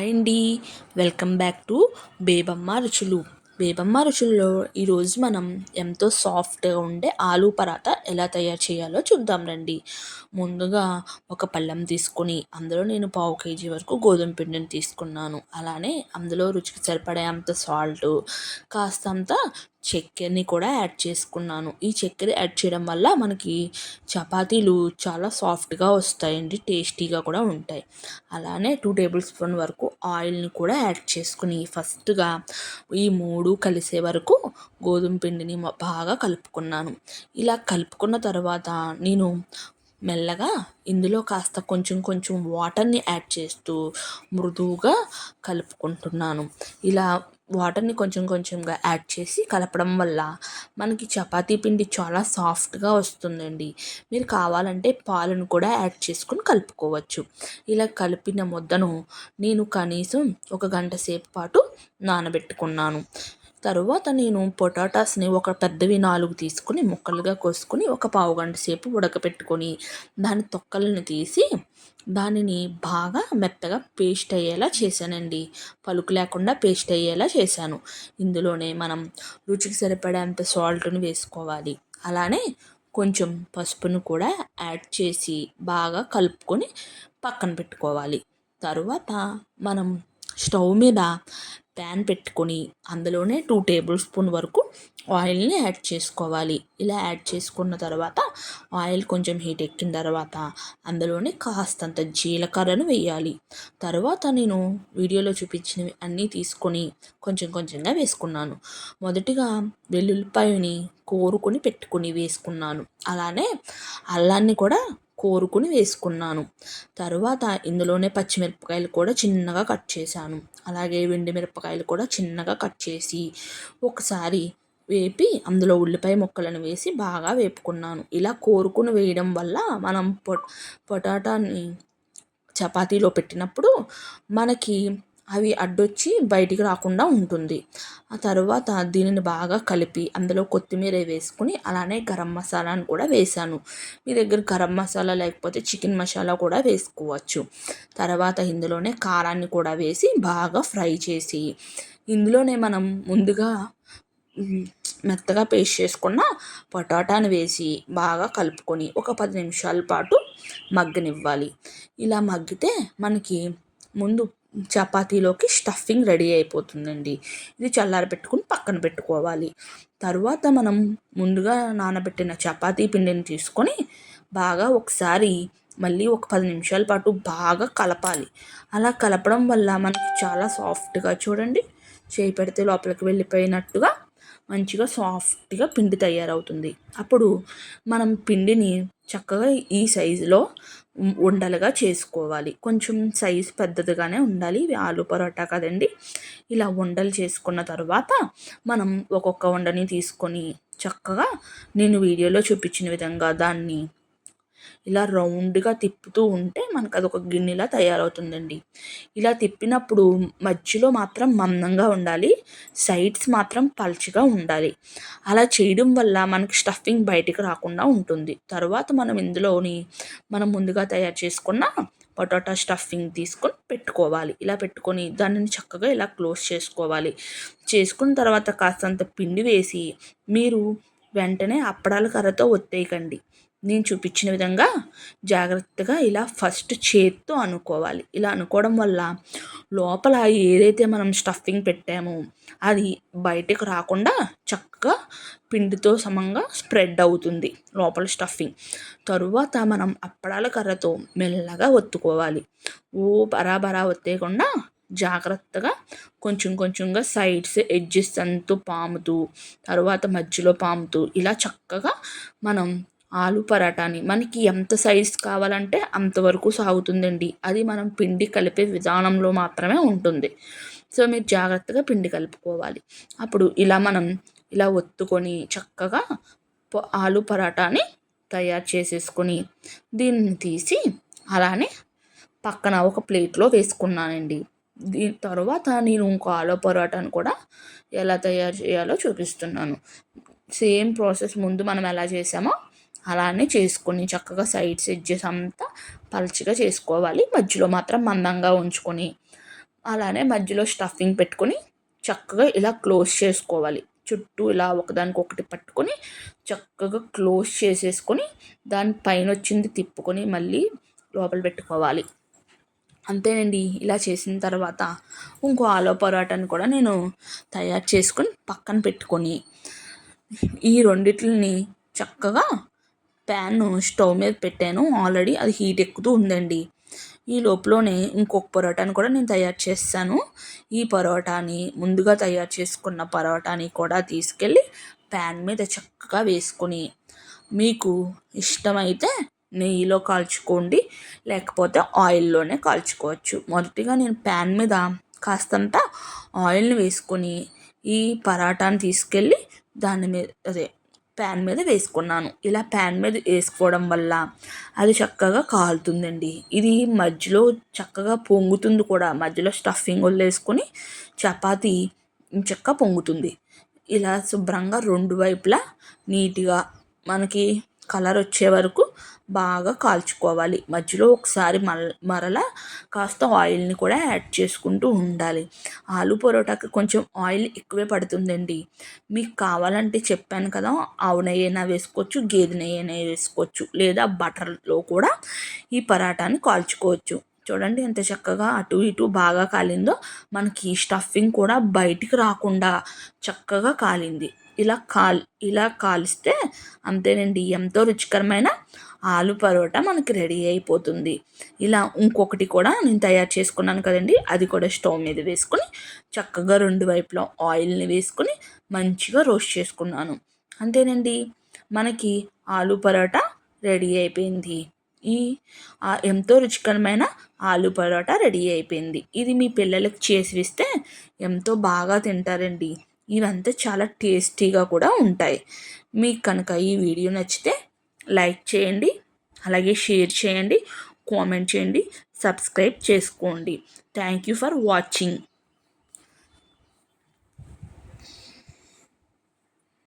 Hi అండి. Welcome back to Bebamma రుచులు. బేబమ్మ రుచుల్లో ఈరోజు మనం ఎంతో సాఫ్ట్గా ఉండే ఆలూ పరాటా ఎలా తయారు చేయాలో చూద్దాం రండి. ముందుగా ఒక పళ్ళెం తీసుకొని అందులో నేను పావు కేజీ వరకు గోధుమ పిండిని తీసుకున్నాను. అలానే అందులో రుచికి సరిపడే అంత సాల్ట్, కాస్తంత చక్కెరని కూడా యాడ్ చేసుకున్నాను. ఈ చక్కెర యాడ్ చేయడం వల్ల మనకి చపాతీలు చాలా సాఫ్ట్గా వస్తాయండి, టేస్టీగా కూడా ఉంటాయి. అలానే 2 టేబుల్ స్పూన్ వరకు ఆయిల్ని కూడా యాడ్ చేసుకుని ఫస్ట్గా ఈ మూడు కలిసే వరకు గోధుమ పిండిని బాగా కలుపుకున్నాను. ఇలా కలుపుకున్న తర్వాత నేను మెల్లగా ఇందులో కాస్త కొంచెం కొంచెం వాటర్ని యాడ్ చేస్తూ మృదువుగా కలుపుకుంటున్నాను. ఇలా వాటర్ని కొంచెం కొంచెంగా యాడ్ చేసి కలపడం వల్ల మనకి చపాతీ పిండి చాలా సాఫ్ట్గా వస్తుందండి. మీరు కావాలంటే పాలను కూడా యాడ్ చేసుకుని కలుపుకోవచ్చు. ఇలా కలిపిన ముద్దను నేను కనీసం ఒక గంట సేపు పాటు నానబెట్టుకున్నాను. తరువాత నేను పొటాటాస్ని ఒక పెద్దవి 4 తీసుకుని ముక్కలుగా కోసుకుని ఒక పావు గంట సేపు ఉడకపెట్టుకొని దాని తొక్కలను తీసి దానిని బాగా మెత్తగా పేస్ట్ అయ్యేలా చేశానండి. పలుకు లేకుండా పేస్ట్ అయ్యేలా చేశాను. ఇందులోనే మనం రుచికి సరిపడేంత సాల్ట్ని వేసుకోవాలి. అలానే కొంచెం పసుపును కూడా యాడ్ చేసి బాగా కలుపుకొని పక్కన పెట్టుకోవాలి. తరువాత మనం స్టవ్ మీద ప్యాన్ పెట్టుకొని అందులోనే 2 టేబుల్ స్పూన్ వరకు ఆయిల్ని యాడ్ చేసుకోవాలి. ఇలా యాడ్ చేసుకున్న తర్వాత ఆయిల్ కొంచెం హీట్ ఎక్కిన తర్వాత అందులోనే కాస్తంత జీలకర్రను వేయాలి. తర్వాత నేను వీడియోలో చూపించినవి అన్నీ తీసుకొని కొంచెం కొంచెంగా వేసుకున్నాను. మొదటిగా వెల్లుల్లిపాయని కోరుకొని పెట్టుకొని వేసుకున్నాను. అలానే అల్లాన్ని కూడా కోరుకుని వేసుకున్నాను. తరువాత ఇందులోనే పచ్చిమిరపకాయలు కూడా చిన్నగా కట్ చేశాను. అలాగే వెండి మిరపకాయలు కూడా చిన్నగా కట్ చేసి ఒకసారి వేపి అందులో ఉల్లిపాయ ముక్కలను వేసి బాగా వేపుకున్నాను. ఇలా కోరుకుని వేయడం వల్ల మనం పొటాటాని చపాతీలో పెట్టినప్పుడు మనకి అవి అడ్డొచ్చి బయటికి రాకుండా ఉంటుంది. ఆ తర్వాత దీనిని బాగా కలిపి అందులో కొత్తిమీర వేసుకుని అలానే గరం మసాలాను కూడా వేశాను. మీ దగ్గర గరం మసాలా లేకపోతే చికెన్ మసాలా కూడా వేసుకోవచ్చు. తర్వాత ఇందులోనే కారాన్ని కూడా వేసి బాగా ఫ్రై చేసి ఇందులోనే మనం ముందుగా మెత్తగా పేస్ట్ చేసుకున్న పొటాటాను వేసి బాగా కలుపుకొని ఒక 10 నిమిషాల పాటు మగ్గనివ్వాలి. ఇలా మగ్గితే మనకి ముందు చపాతీలోకి స్టఫింగ్ రెడీ అయిపోతుందండి. ఇది చల్లారి పెట్టుకుని పక్కన పెట్టుకోవాలి. తరువాత మనం ముందుగా నానబెట్టిన చపాతీ పిండిని తీసుకొని బాగా ఒకసారి మళ్ళీ ఒక 10 నిమిషాల పాటు బాగా కలపాలి. అలా కలపడం వల్ల మనకి చాలా సాఫ్ట్గా చూడండి, చేయి పెడితే లోపలికి వెళ్ళిపోయినట్టుగా మంచిగా సాఫ్ట్గా పిండి తయారవుతుంది. అప్పుడు మనం పిండిని చక్కగా ఈ సైజులో ఉండలుగా చేసుకోవాలి. కొంచెం సైజు పెద్దదిగానే ఉండాలి. ఇవి ఆలు పరోటా కదండి. ఇలా ఉండలు చేసుకున్న తర్వాత మనం ఒక్కొక్క ఉండని తీసుకొని చక్కగా నేను వీడియోలో చూపించిన విధంగా దాన్ని ఇలా రౌండ్గా తిప్పుతూ ఉంటే మనకు అదొక గిన్నెలా తయారవుతుందండి. ఇలా తిప్పినప్పుడు మధ్యలో మాత్రం మందంగా ఉండాలి, సైడ్స్ మాత్రం పల్చగా ఉండాలి. అలా చేయడం వల్ల మనకి స్టఫింగ్ బయటికి రాకుండా ఉంటుంది. తర్వాత మనం ఇందులోని మనం ముందుగా తయారు చేసుకున్న పొటాటో స్టఫింగ్ తీసుకొని పెట్టుకోవాలి. ఇలా పెట్టుకొని దానిని చక్కగా ఇలా క్లోజ్ చేసుకోవాలి. చేసుకున్న తర్వాత కాస్తంత పిండి వేసి మీరు వెంటనే అప్పడాల కర్రతో ఒత్తేయకండి. నేను చూపించిన విధంగా జాగ్రత్తగా ఇలా ఫస్ట్ చేత్తో అనుకోవాలి. ఇలా అనుకోవడం వల్ల లోపల ఏదైతే మనం స్టఫింగ్ పెట్టామో అది బయటకు రాకుండా చక్కగా పిండితో సమంగా స్ప్రెడ్ అవుతుంది లోపల స్టఫింగ్. తరువాత మనం అప్పడాల కర్రతో మెల్లగా ఒత్తుకోవాలి. బరాబరా ఒత్తేయకుండా జాగ్రత్తగా కొంచెం కొంచెంగా సైడ్స్ ఎడ్జెస్ అంతా పాముతూ తర్వాత మధ్యలో పాముతూ ఇలా చక్కగా మనం ఆలు పరాటాని మనకి ఎంత సైజ్ కావాలంటే అంతవరకు సాగుతుందండి. అది మనం పిండి కలిపే విధానంలో మాత్రమే ఉంటుంది. సో మీరు జాగ్రత్తగా పిండి కలుపుకోవాలి. అప్పుడు ఇలా మనం ఇలా ఒత్తుకొని చక్కగా ఆలు పరాటాని తయారు చేసేసుకొని దీన్ని తీసి అలానే పక్కన ఒక ప్లేట్లో వేసుకున్నానండి. దీని తర్వాత నేను ఇంకో ఆలు పరోటాను కూడా ఎలా తయారు చేయాలో చూపిస్తున్నాను. సేమ్ ప్రాసెస్ ముందు మనం ఎలా చేసామో అలానే చేసుకొని చక్కగా సైడ్స్ ఎడ్జెస్ అంతా పల్చగా చేసుకోవాలి. మధ్యలో మాత్రం మందంగా ఉంచుకొని అలానే మధ్యలో స్టఫింగ్ పెట్టుకొని చక్కగా ఇలా క్లోజ్ చేసుకోవాలి. చుట్టూ ఇలా ఒకదానికొకటి పట్టుకొని చక్కగా క్లోజ్ చేసేసుకొని దాని పైనొచ్చింది తిప్పుకొని మళ్ళీ లోపల పెట్టుకోవాలి. అంతేనండి. ఇలా చేసిన తర్వాత ఇంకో ఆలు పరోటాని కూడా నేను తయారు చేసుకొని పక్కన పెట్టుకొని ఈ రెండిటిని చక్కగా ప్యాన్ స్టవ్ మీద పెట్టాను. ఆల్రెడీ అది హీట్ ఎక్కుతూ ఉందండి. ఈ లోపలనే ఇంకొక పరోటాని కూడా నేను తయారు చేస్తాను. ఈ పరోటాని ముందుగా తయారు చేసుకున్న పరోటాని కూడా తీసుకెళ్ళి ప్యాన్ మీద చక్కగా వేసుకొని మీకు ఇష్టమైతే నెయ్యిలో కాల్చుకోండి, లేకపోతే ఆయిల్లోనే కాల్చుకోవచ్చు. మొదటిగా నేను ప్యాన్ మీద కాస్తంత ఆయిల్ని వేసుకొని ఈ పరాటాని తీసుకెళ్ళి దాని మీద ప్యాన్ మీద వేసుకున్నాను. ఇలా ప్యాన్ మీద వేసుకోవడం వల్ల అది చక్కగా కాలుతుందండి. ఇది మధ్యలో చక్కగా పొంగుతుంది కూడా. మధ్యలో స్టఫింగ్ వదిలేసుకొని చపాతీ చక్కగా పొంగుతుంది. ఇలా శుభ్రంగా రెండు వైపులా నీట్గా మనకి కలర్ వచ్చే వరకు బాగా కాల్చుకోవాలి. మధ్యలో ఒకసారి మరలా కాస్త ఆయిల్ని కూడా యాడ్ చేసుకుంటూ ఉండాలి. ఆలు పరోటాకి కొంచెం ఆయిల్ ఎక్కువే పడుతుందండి. మీకు కావాలంటే చెప్పాను కదా, ఆవు నెయ్యి అయినా వేసుకోవచ్చు, గేదె నెయ్యి అయినా వేసుకోవచ్చు, లేదా బటర్లో కూడా ఈ పరాటాని కాల్చుకోవచ్చు. చూడండి ఎంత చక్కగా అటు ఇటు బాగా కాలిందో. మనకి స్టఫింగ్ కూడా బయటికి రాకుండా చక్కగా కాలింది. ఇలా కాలిస్తే అంతేనండి, ఎంతో రుచికరమైన ఆలు పరోటా మనకి రెడీ అయిపోతుంది. ఇలా ఇంకొకటి కూడా నేను తయారు చేసుకున్నాను కదండి, అది కూడా స్టవ్ మీద వేసుకొని చక్కగా రెండు వైపులా ఆయిల్ని వేసుకొని మంచిగా రోస్ట్ చేసుకున్నాను. అంతేనండి, మనకి ఆలు పరోటా రెడీ అయిపోయింది. ఈ ఎంతో రుచికరమైన ఆలు పరోటా రెడీ అయిపోయింది. ఇది మీ పిల్లలకి చేసి ఇస్తే ఎంతో బాగా తింటారండి. ఇవంతా చాలా టేస్టీగా కూడా ఉంటాయి. మీకు కనుక ఈ వీడియో నచ్చితే లైక్ చేయండి, అలాగే షేర్ చేయండి, కామెంట్ చేయండి, సబ్స్క్రైబ్ చేసుకోండి. Thank you for watching.